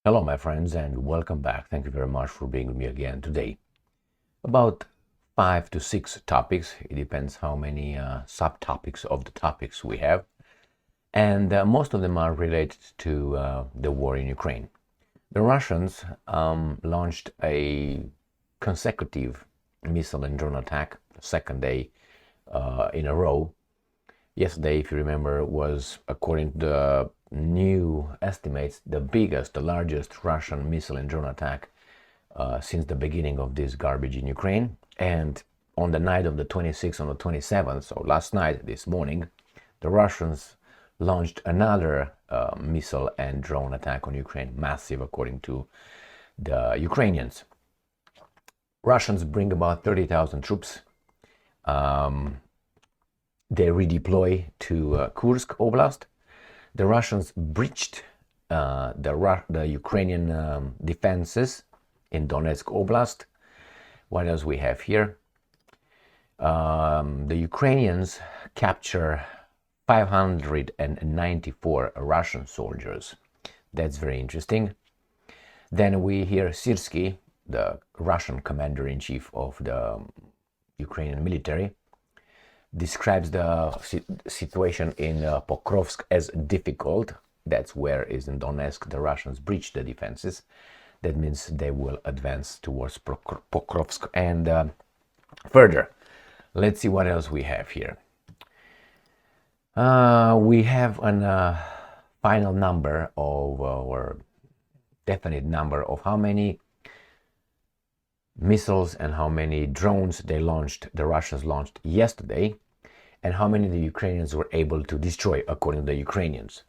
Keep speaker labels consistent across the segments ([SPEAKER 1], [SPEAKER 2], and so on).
[SPEAKER 1] Hello, my friends, and welcome back. Thank you very much for being with me again today. About 5 to 6 topics. It depends how many subtopics of the topics we have. And most of them are related to the war in Ukraine. The Russians launched a consecutive missile and drone attack, second day in a row. Yesterday, if you remember, was, according to the new estimates, the largest Russian missile and drone attack since the beginning of this garbage in Ukraine. And on the night of the 26th, on the 27th, so last night, this morning, the Russians launched another missile and drone attack on Ukraine, massive according to the Ukrainians. Russians bring about 30,000 troops. They redeploy to Kursk Oblast. The Russians breached the Ukrainian defenses in Donetsk Oblast. What else we have here? The Ukrainians capture 594 Russian soldiers. That's very interesting. Then we hear Sirsky, the Russian commander-in-chief of the Ukrainian military, describes the situation in Pokrovsk as difficult. That's where is in Donetsk. The Russians breached the defenses. That means they will advance towards Pokrovsk and further. Let's see what else we have here. We have a final number of, or definite number of how many missiles and how many drones the Russians launched yesterday, and how many the Ukrainians were able to destroy, according to the Ukrainians,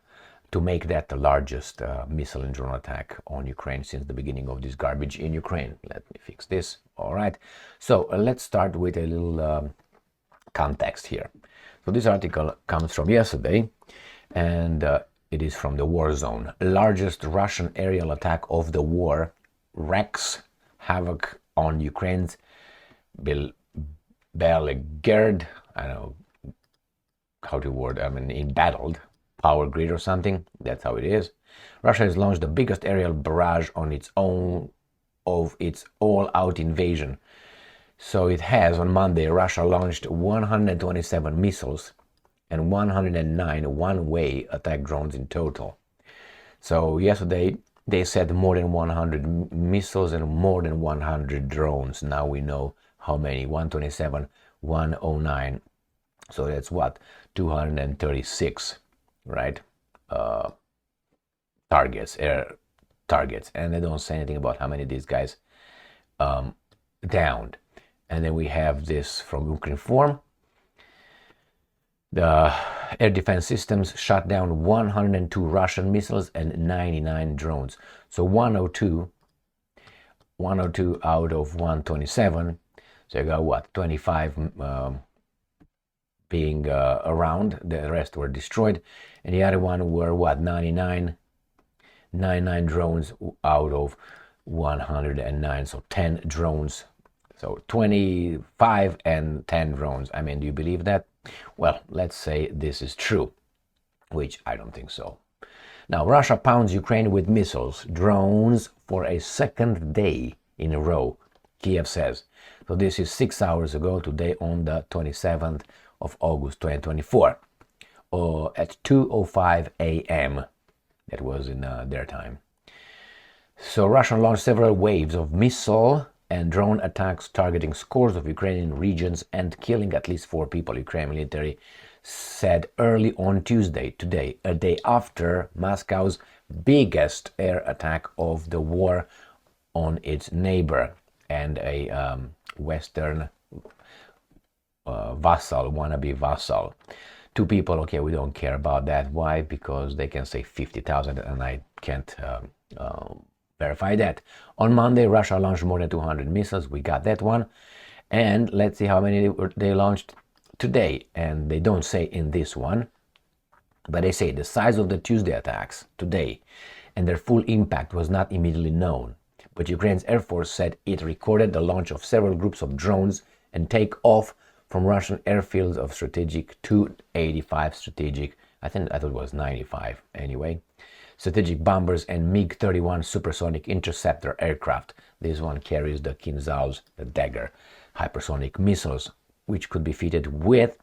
[SPEAKER 1] to make that the largest missile and drone attack on Ukraine since the beginning of this garbage in Ukraine. Let me fix this. All right. So let's start with a little context here. So this article comes from yesterday, and it is from the war zone. Largest Russian aerial attack of the war wreaks havoc on Ukraine's beleaguered, I don't know how to word, embattled power grid or something. That's how it is. Russia has launched the biggest aerial barrage on its own of its all-out invasion. So it has, on Monday, Russia launched 127 missiles and 109 one-way attack drones in total. So yesterday, they said more than 100 missiles and more than 100 drones. Now we know how many, 127, 109. So that's what, 236, right? Air targets. And they don't say anything about how many these guys downed. And then we have this from Ukrinform. The air defense systems shot down 102 Russian missiles and 99 drones. So 102 out of 127. So you got what? 25 being around. The rest were destroyed. And the other one were what? 99 drones out of 109. So 10 drones. So 25 and 10 drones. I mean, do you believe that? Well, let's say this is true, which I don't think so. Now, Russia pounds Ukraine with missiles, drones for a second day in a row, Kiev says. So this is 6 hours ago, today on the 27th of August 2024, at 2:05 a.m. That was in their time. So Russia launched several waves of missile and drone attacks targeting scores of Ukrainian regions and killing at least 4 people, Ukrainian military said early on Tuesday, today, a day after Moscow's biggest air attack of the war on its neighbor and a Western wannabe vassal. 2 people, okay, we don't care about that. Why? Because they can say 50,000 and I can't verify that. On Monday, Russia launched more than 200 missiles. We got that one. And let's see how many they launched today. And they don't say in this one, but they say the size of the Tuesday attacks today and their full impact was not immediately known. But Ukraine's Air Force said it recorded the launch of several groups of drones and take off from Russian airfields of strategic to 85 strategic. I thought it was 95 anyway. strategic bombers and MiG-31 supersonic interceptor aircraft. This one carries the Kinzhaus, the Dagger hypersonic missiles, which could be fitted with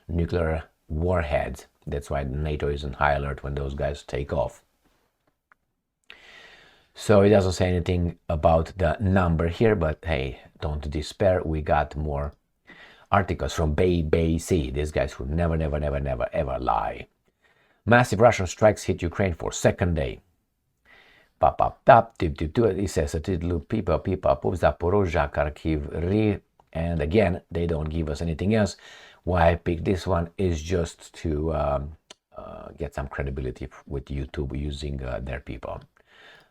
[SPEAKER 1] nuclear warheads. That's why NATO is on high alert when those guys take off. So it doesn't say anything about the number here, but hey, don't despair. We got more articles from BBC. These guys who never, ever lie. Massive Russian strikes hit Ukraine for second day. It says Zaporozhye, Kharkiv, and again, they don't give us anything else. Why I picked this one is just to get some credibility with YouTube using their people.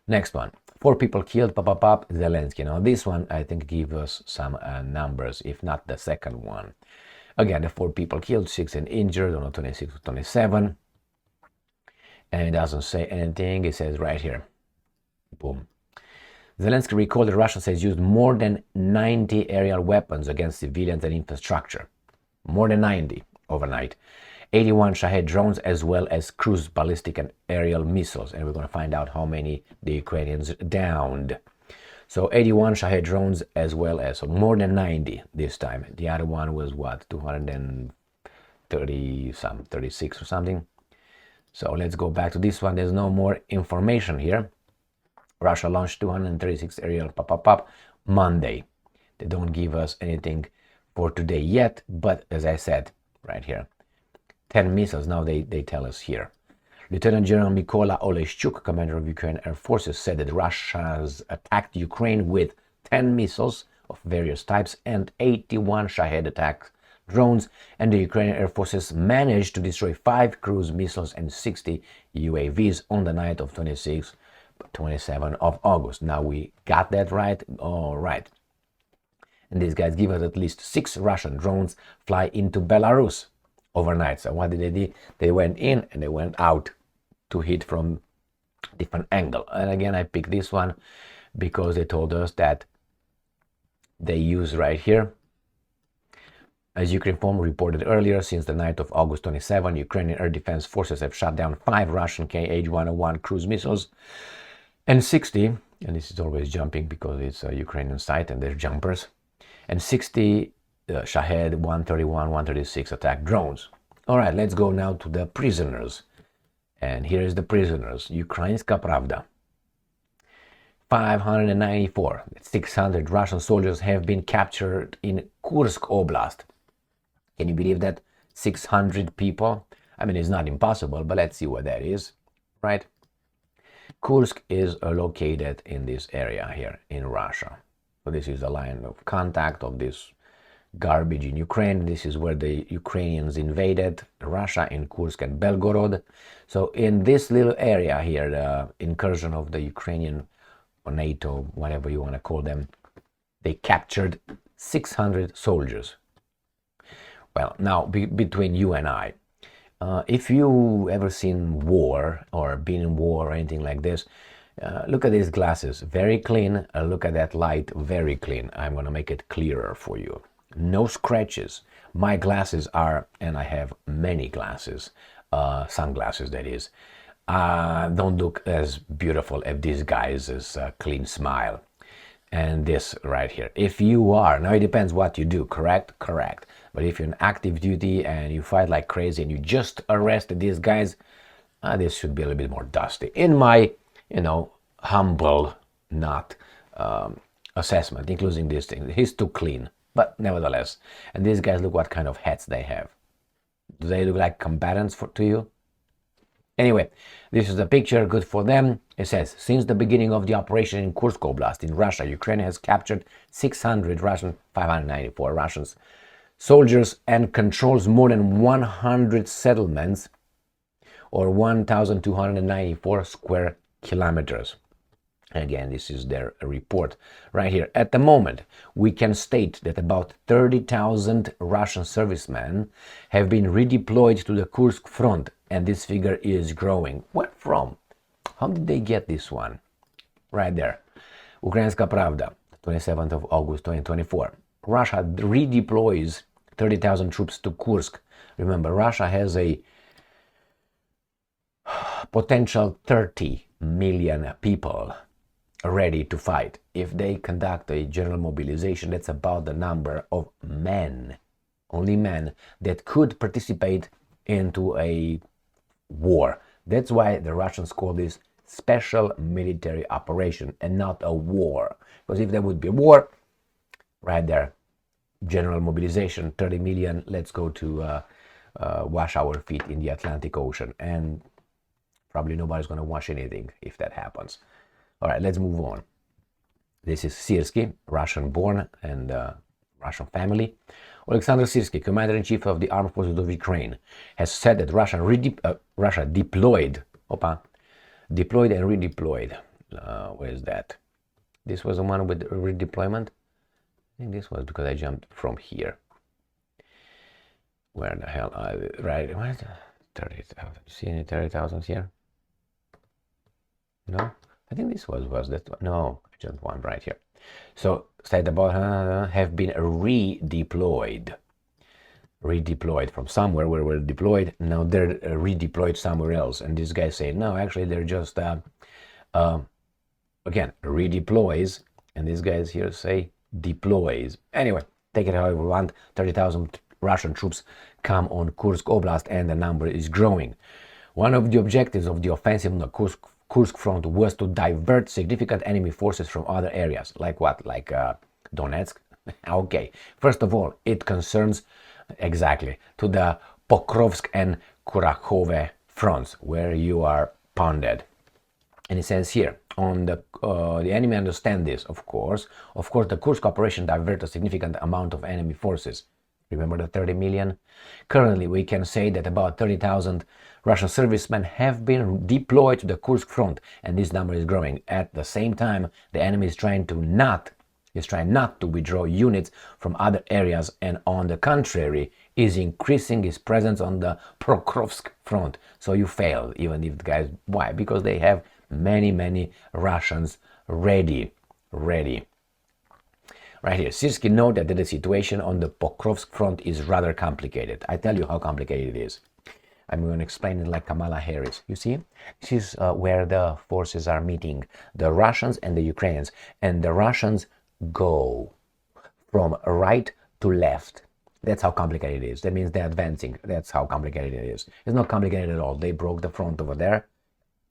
[SPEAKER 1] Next one, 4 people killed, Zelensky. Now this one I think gives us some numbers, if not the second one. Again, the 4 people killed, 6 and injured on 26 to 27. And it doesn't say anything, it says right here, boom. Zelensky recalled the Russians has used more than 90 aerial weapons against civilians and infrastructure. More than 90 overnight. 81 Shahed drones as well as cruise ballistic and aerial missiles. And we're going to find out how many the Ukrainians downed. So 81 Shahed drones as well as, so more than 90 this time. The other one was what, 230 some, 36 or something. So let's go back to this one. There's no more information here. Russia launched 236 aerial Monday. They don't give us anything for today yet, but as I said right here, 10 missiles now they tell us here. Lieutenant General Mykola Oleshchuk, commander of Ukrainian Air Forces, said that Russia has attacked Ukraine with 10 missiles of various types and 81 Shahed attack drones, and the Ukrainian Air Forces managed to destroy 5 cruise missiles and 60 UAVs on the night of 27 of August. Now we got that right? All right. And these guys give us at least 6 Russian drones fly into Belarus overnight. So what did they do? They went in and they went out to hit from different angle. And again, I picked this one because they told us that they use right here. As Ukrinform reported earlier, since the night of August 27, Ukrainian air defense forces have shot down 5 Russian Kh-101 cruise missiles and 60, and this is always jumping because it's a Ukrainian site and they're jumpers, and 60 Shahed 131, 136 attack drones. All right, let's go now to the prisoners. And here is the prisoners. Ukrainska Pravda. 594, 600 Russian soldiers have been captured in Kursk Oblast. Can you believe that? 600 people? I mean, it's not impossible, but let's see what that is, right? Kursk is located in this area here in Russia. So this is the line of contact of this garbage in Ukraine. This is where the Ukrainians invaded Russia in Kursk and Belgorod. So in this little area here, the incursion of the Ukrainian or NATO, whatever you want to call them, they captured 600 soldiers. Well, now between you and I, if you ever seen war or been in war or anything like this, look at these glasses, very clean. Look at that light, very clean. I'm going to make it clearer for you. No scratches. My glasses are, and I have many glasses, sunglasses that is, don't look as beautiful as these guys' clean smile. And this right here, if you are, now it depends what you do, correct? Correct. But if you're in active duty and you fight like crazy and you just arrested these guys, this should be a little bit more dusty. In my, humble, not assessment, including these things, he's too clean. But nevertheless, and these guys, look what kind of hats they have. Do they look like combatants to you? Anyway, this is the picture, good for them. It says, since the beginning of the operation in Kursk Oblast in Russia, Ukraine has captured 600 Russian, 594 Russians soldiers and controls more than 100 settlements or 1,294 square kilometers. Again, this is their report right here. At the moment, we can state that about 30,000 Russian servicemen have been redeployed to the Kursk front, and this figure is growing. Where from? How did they get this one? Right there. Ukrainska Pravda, 27th of August 2024. Russia redeploys 30,000 troops to Kursk. Remember, Russia has a potential 30 million people ready to fight. If they conduct a general mobilization, that's about the number of men, only men, that could participate into a war. That's why the Russians call this special military operation and not a war. Because if there would be a war, right there, general mobilization, 30 million, let's go to wash our feet in the Atlantic Ocean. And probably nobody's going to wash anything if that happens. All right, let's move on. This is Sirsky, Russian-born and Russian family. Alexander Sirsky, commander-in-chief of the armed forces of Ukraine, has said that Russia deployed and redeployed. Where is that? This was the one with redeployment? I think this was because I jumped from here. Where the hell are we? Right, what? 30,000. See any 30,000 here? No? I think this was that. No, I jumped one right here. So, said about have been redeployed from somewhere where we're deployed. Now they're redeployed somewhere else. And this guy saying, no, actually they're just, again, redeploys. And these guys here say deploys. Anyway, take it however you want. 30,000 Russian troops come on Kursk Oblast and the number is growing. One of the objectives of the offensive on the Kursk front was to divert significant enemy forces from other areas. Like what? Like Donetsk? Okay. First of all, it concerns exactly to the Pokrovsk and Kurakhove fronts where you are pounded. And it says here, on the enemy understand this, of course. Of course, the Kursk operation diverted a significant amount of enemy forces. Remember the 30 million? Currently, we can say that about 30,000 Russian servicemen have been deployed to the Kursk front, and this number is growing. At the same time, the enemy is trying not to withdraw units from other areas, and on the contrary, is increasing his presence on the Pokrovsk front. So you fail, even if the guys, why? Because they have many Russians ready. Right here, Sirsky noted that the situation on the Pokrovsk front is rather complicated. I tell you how complicated it is. I'm going to explain it like Kamala Harris. You see, this is where the forces are meeting, the Russians and the Ukrainians. And the Russians go from right to left. That's how complicated it is. That means they're advancing. That's how complicated it is. It's not complicated at all. They broke the front over there.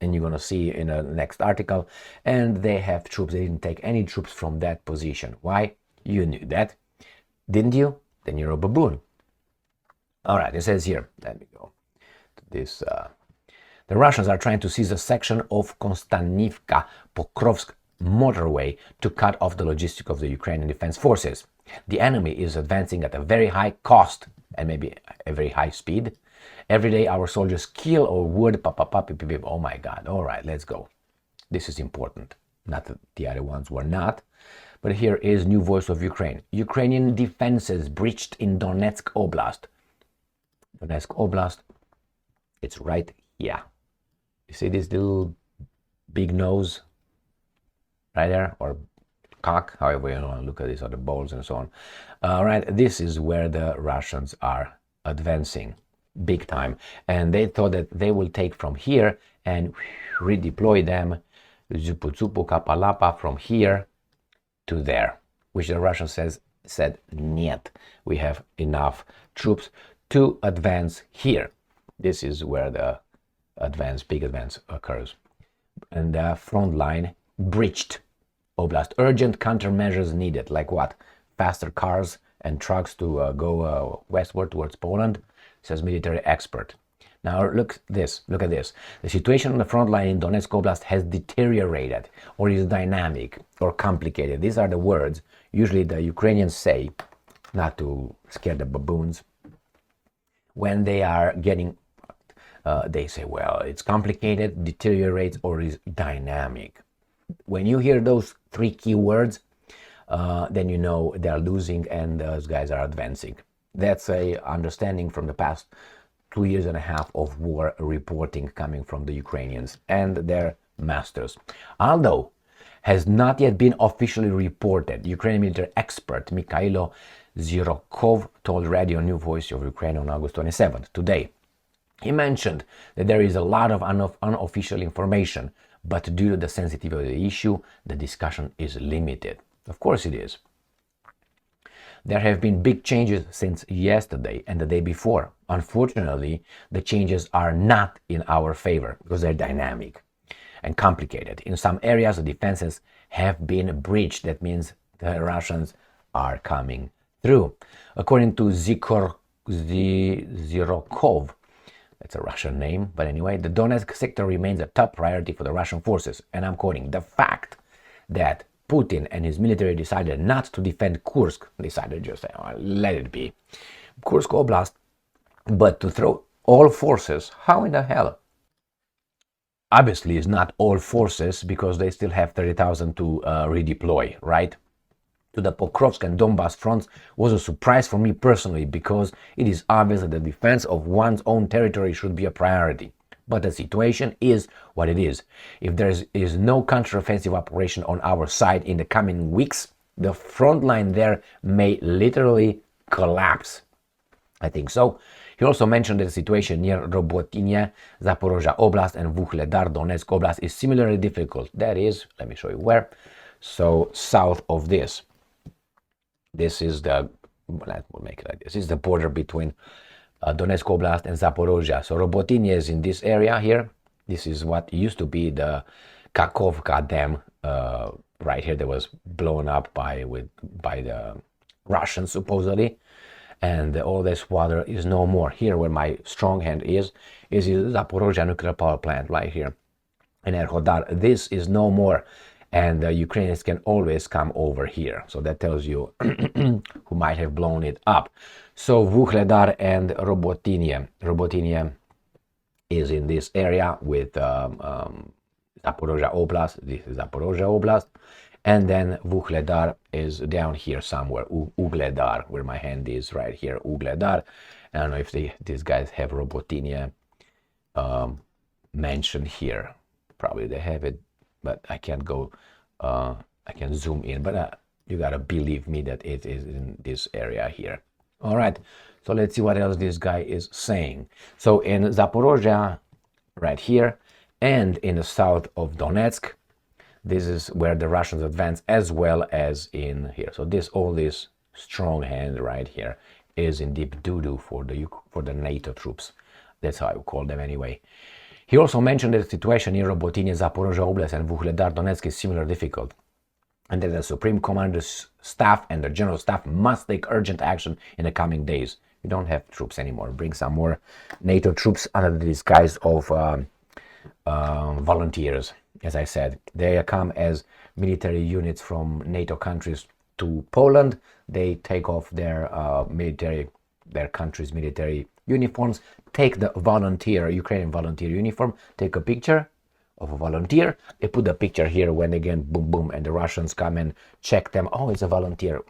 [SPEAKER 1] And you're going to see in the next article. And they have troops. They didn't take any troops from that position. Why? You knew that. Didn't you? Then you're a baboon. All right, it says here. Let me go to this. The Russians are trying to seize a section of Konstanivka-Pokrovsk motorway to cut off the logistics of the Ukrainian defense forces. The enemy is advancing at a very high cost and maybe a very high speed. Every day our soldiers kill or wound, oh my God, all right, let's go. This is important. Not that the other ones were not. But here is new voice of Ukraine. Ukrainian defenses breached in Donetsk Oblast. Donetsk Oblast, it's right here. You see this little big nose right there, or cock, however you want to look at this, or the balls and so on. Right, this is where the Russians are advancing big time. And they thought that they will take from here and redeploy them, Zupu Kapalapa, from here to there, which the Russians said, niet, we have enough troops to advance here. This is where the big advance occurs. And the front line breached Oblast. Urgent countermeasures needed, like what? Faster cars and trucks to go westward towards Poland, says military expert. Now look at this. The situation on the front line in Donetsk Oblast has deteriorated, or is dynamic, or complicated. These are the words usually the Ukrainians say, not to scare the baboons. When they are getting, they say, well, it's complicated, deteriorates, or is dynamic. When you hear those three key words, then you know they're losing and those guys are advancing. That's a understanding from the past 2.5 years of war reporting coming from the Ukrainians and their masters. Although has not yet been officially reported, Ukrainian military expert Mikhailo Zhirokov told Radio New Voice of Ukraine on August 27th, today. He mentioned that there is a lot of unofficial information, but due to the sensitivity of the issue, the discussion is limited. Of course it is. There have been big changes since yesterday and the day before. Unfortunately, the changes are not in our favor because they're dynamic and complicated. In some areas, the defenses have been breached. That means the Russians are coming through. According to Zirokov, that's a Russian name, but anyway, the Donetsk sector remains a top priority for the Russian forces. And I'm quoting, the fact that Putin and his military decided not to defend Kursk, decided just let it be, Kursk Oblast, but to throw all forces. How in the hell? Obviously, it's not all forces because they still have 30,000 to redeploy, right? To the Pokrovsk and Donbass fronts was a surprise for me personally because it is obvious that the defense of one's own territory should be a priority. But the situation is what it is. If there is no counteroffensive operation on our side in the coming weeks, the front line there may literally collapse. I think so. He also mentioned that the situation near Robotyne, Zaporozhye Oblast and Vuhledar, Donetsk Oblast is similarly difficult. That is, let me show you where. So south of this. This is the, we'll make it like this. This is the border between Donetsk Oblast and Zaporozhye. So Robotyne is in this area here. This is what used to be the Kakhovka Dam right here that was blown up by the Russians supposedly. And all this water is no more. Here where my strong hand is Zaporozhye nuclear power plant right here. And Erhodar, this is no more. And the Ukrainians can always come over here. So that tells you who might have blown it up. So Vuhledar and Robotyne. Robotyne is in this area with Zaporozhye Oblast. This is Zaporozhye Oblast. And then Vuhledar is down here somewhere. Ugledar, where my hand is right here. Ugledar. I don't know if these guys have Robotyne mentioned here. Probably they have it, but I can't go. I can zoom in, but you gotta believe me that it is in this area here. All right, so let's see what else this guy is saying. So in Zaporozhye, right here, and in the south of Donetsk, this is where the Russians advance, as well as in here. So all this strong hand right here is in deep doo-doo for the NATO troops. That's how I would call them anyway. He also mentioned that the situation near Robotyne, Zaporozhye Oblast and Vuhledar Donetsk is similarly difficult, and that the Supreme Commander's staff and the General Staff must take urgent action in the coming days. We don't have troops anymore. Bring some more NATO troops under the disguise of volunteers. As I said, they come as military units from NATO countries to Poland. They take off their country's military uniforms, take the Ukrainian volunteer uniform, take a picture of a volunteer. They put the picture here when again, boom, boom, and the Russians come and check them. Oh, it's a volunteer.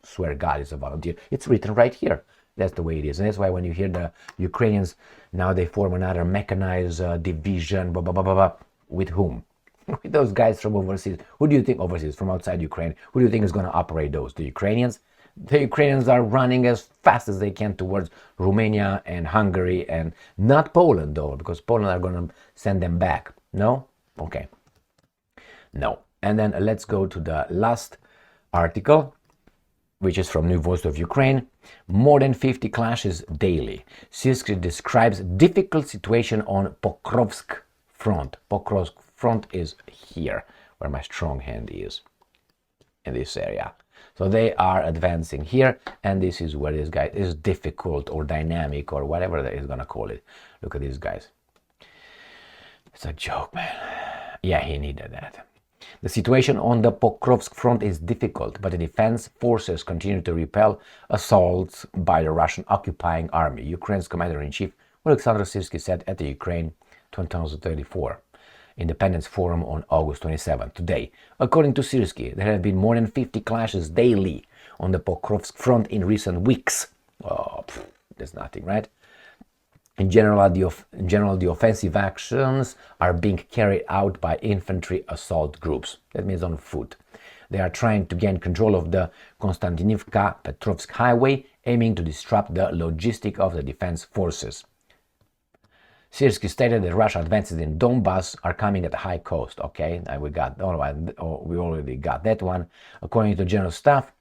[SPEAKER 1] Swear God, it's a volunteer. It's written right here. That's the way it is. And that's why when you hear the Ukrainians, now they form another mechanized division, blah, blah, blah, blah, blah. With whom? With those guys from overseas. Who do you think overseas, from outside Ukraine? Who do you think is going to operate those? The Ukrainians? The Ukrainians are running as fast as they can towards Romania and Hungary, and not Poland though, because Poland are going to send them back. No? Okay. No. And then let's go to the last article, which is from New Voice of Ukraine. More than 50 clashes daily. Sirski describes difficult situation on Pokrovsk front. Pokrovsk front is here, where my strong hand is, in this area. So they are advancing here, and this is where this guy is difficult or dynamic or whatever that is going to call it. Look at these guys. It's a joke, man. Yeah, he needed that. The situation on the Pokrovsk front is difficult, but the defense forces continue to repel assaults by the Russian occupying army, Ukraine's commander-in-chief Alexander Sirski said at the Ukraine 2034 Independence Forum on August 27. Today, according to Sirski, there have been more than 50 clashes daily on the Pokrovsk front in recent weeks. Oh, there's nothing, right? In general, the offensive actions are being carried out by infantry assault groups. That means on foot. They are trying to gain control of the Konstantinivka-Petrovsk highway, aiming to disrupt the logistic of the defense forces. Syrskyi stated that Russia advances in Donbass are coming at a high cost. Okay, we already got that one. According to General Staff,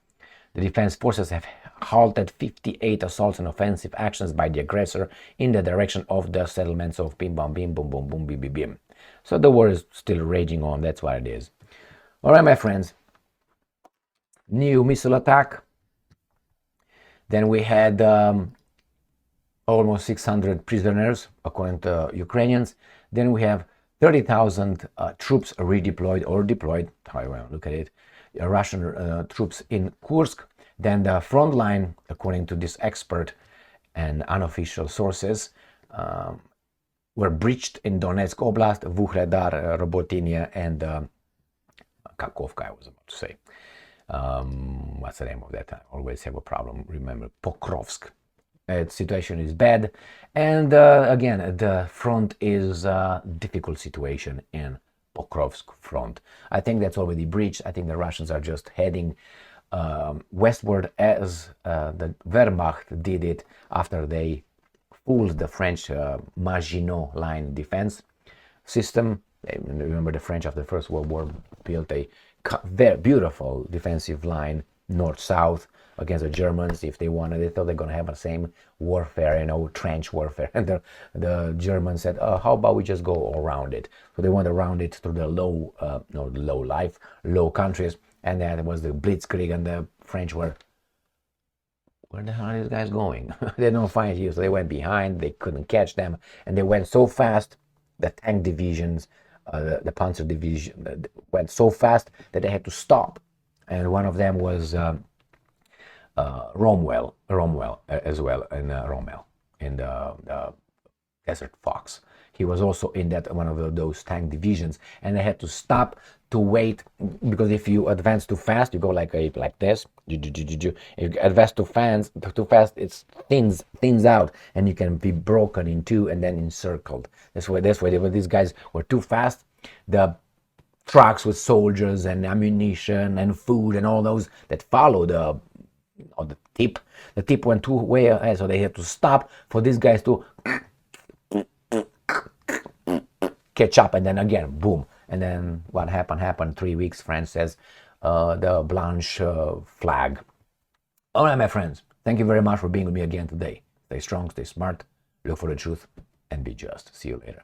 [SPEAKER 1] the defense forces have halted 58 assaults and offensive actions by the aggressor in the direction of the settlements of Bim Bam Bim Boom Boom Boom Bim Bim Bim. So the war is still raging on. That's what it is. All right, my friends. New missile attack. Then we had almost 600 prisoners, according to Ukrainians. Then we have 30,000 troops redeployed or deployed, however you look at it, Russian troops in Kursk. Then the front line, according to this expert and unofficial sources, were breached in Donetsk Oblast, Vuhledar, Robotynia, and Kakovka, I was about to say. What's the name of that? I always have a problem. Remember, Pokrovsk. Situation is bad, and again, the front is a difficult situation in Pokrovsk front. I think that's already breached. I think the Russians are just heading westward as the Wehrmacht did it after they fooled the French Maginot Line defense system. Remember, the French after the First World War built a very beautiful defensive line north-south against the Germans. If they wanted, they thought they're going to have the same warfare, trench warfare. And the Germans said, how about we just go around it? So they went around it through the low countries. And then there was the Blitzkrieg, and the French were, where the hell are these guys going? They don't find you. So they went behind, they couldn't catch them. And they went so fast, the tank divisions, the Panzer division went so fast that they had to stop. And one of them was Rommel as well, and Rommel in the Desert Fox. He was also in that one of those tank divisions, and they had to stop to wait, because if you advance too fast, you go like this. If you advance too fast, it thins out, and you can be broken in two and then encircled. That's why these guys were too fast. The trucks with soldiers and ammunition and food and all those that follow the tip went too way ahead, so they had to stop for these guys to catch up, and then again, boom. And then what happened 3 weeks, France says, the Blanche flag. All right, my friends, thank you very much for being with me again today. Stay strong, stay smart, look for the truth, and be just. See you later.